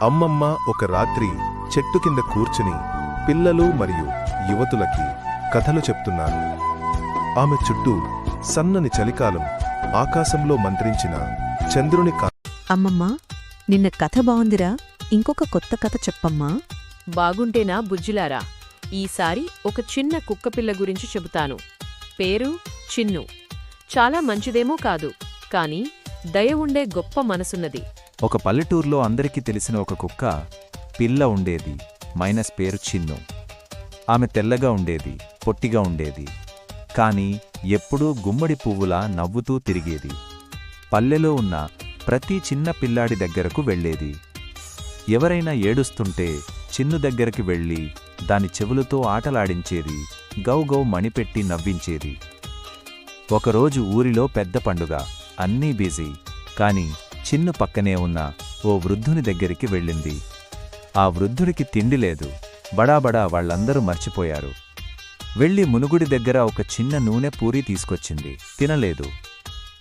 అమ్మమ్మ ఒక రాత్రి చెట్టు కింద కూర్చుని పిల్లలు మరియు యువతులకి కథలు చెప్తున్నారు. ఆమె చుట్టూ సన్నని చలికాలం, ఆకాశంలో మంత్రించిన చంద్రుని అమ్మమ్మా, నిన్న కథ బావుందిరా, ఇంకొక కొత్త కథ చెప్పమ్మా. బాగుంటేనా బుజ్జిలారా, ఈసారి ఒక చిన్న కుక్కపిల్ల గురించి చెబుతాను. పేరు చిన్ను. చాలా మంచిదేమో కాదు, కాని దయ ఉండే గొప్ప మనసున్నది. ఒక పల్లెటూర్లో అందరికీ తెలిసిన ఒక కుక్క పిల్ల ఉండేది. మైనస్ పేరు చిన్ను. ఆమె తెల్లగా ఉండేది, పొట్టిగా ఉండేది, కాని ఎప్పుడూ గుమ్మడి పువ్వులా నవ్వుతూ తిరిగేది. పల్లెలో ఉన్న ప్రతి చిన్న పిల్లాడి దగ్గరకు వెళ్ళేది. ఎవరైనా ఏడుస్తుంటే చిన్ను దగ్గరికి వెళ్ళి దాని చెవులతో ఆటలాడించేది, గౌగౌ మణిపెట్టి నవ్వించేది. ఒకరోజు ఊరిలో పెద్ద పండుగ, అన్నీ బిజీ. కాని చిన్ను పక్కనే ఉన్న ఓ వృద్ధుని దగ్గరికి వెళ్ళింది. ఆ వృద్ధుడికి తిండి లేదు. బడాబడా వాళ్లందరూ మర్చిపోయారు. వెళ్ళి మునుగుడి దగ్గర ఒక చిన్న నూనె పూరీ తీసుకొచ్చింది. తినలేదు.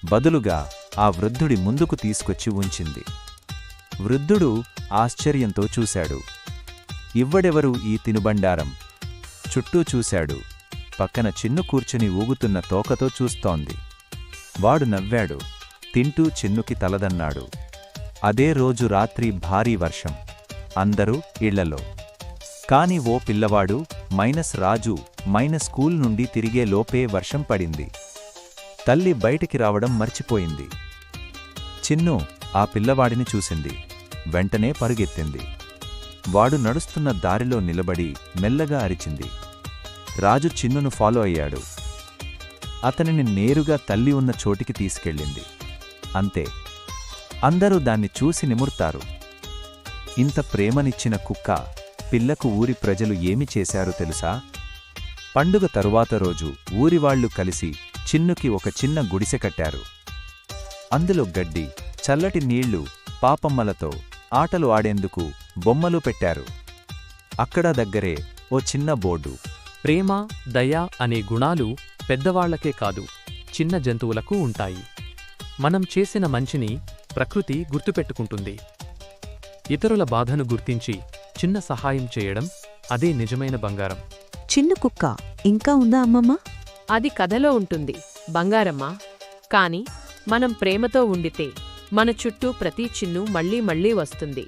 బదులుగా ఆ వృద్ధుడి ముందుకు తీసుకొచ్చి ఉంచింది. వృద్ధుడు ఆశ్చర్యంతో చూశాడు. ఇవ్వడెవరు ఈ తినుబండారం? చుట్టూ చూశాడు. పక్కన చిన్ను కూర్చుని ఊగుతున్న తోకతో చూస్తోంది. వాడు నవ్వాడు. తింటూ చిన్నుకి తలదన్నాడు. అదే రోజు రాత్రి భారీ వర్షం. అందరూ ఇళ్లలో. కాని ఓ పిల్లవాడు మైనస్ రాజు స్కూల్ నుండి తిరిగే లోపే వర్షం పడింది. తల్లి బయటికి రావడం మర్చిపోయింది. చిన్ను ఆ పిల్లవాడిని చూసింది. వెంటనే పరుగెత్తింది. వాడు నడుస్తున్న దారిలో నిలబడి మెల్లగా అరిచింది. రాజు చిన్నును ఫాలో అయ్యాడు. అతనిని నేరుగా తల్లి ఉన్న చోటికి తీసుకెళ్ళింది. అంతే. అందరూ దాన్ని చూసి నిముర్తారు. ఇంత ప్రేమనిచ్చిన కుక్క పిల్లకు ఊరి ప్రజలు ఏమి చేశారు తెలుసా? పండుగ తరువాత రోజు ఊరివాళ్లు కలిసి చిన్నుకి ఒక చిన్న గుడిసె కట్టారు. అందులో గడ్డి, చల్లటి నీళ్లు, పాపమ్మలతో ఆటలు ఆడేందుకు బొమ్మలు పెట్టారు. అక్కడ దగ్గరే ఓ చిన్న బోర్డు. ప్రేమ, దయ అనే గుణాలు పెద్దవాళ్లకే కాదు, చిన్న జంతువులకు ఉంటాయి. మనం చేసిన మంచిని ప్రకృతి గుర్తుపెట్టుకుంటుంది. ఇతరుల బాధను గుర్తించి చిన్న సహాయం చేయడం, అదే నిజమైన బంగారం. చిన్న కుక్క ఇంకా ఉందా అమ్మమ్మా? అది కథలో ఉంటుంది బంగారమ్మా. కాని మనం ప్రేమతో ఉండితే మన చుట్టూ ప్రతి చిన్ను మళ్ళీ మళ్ళీ వస్తుంది.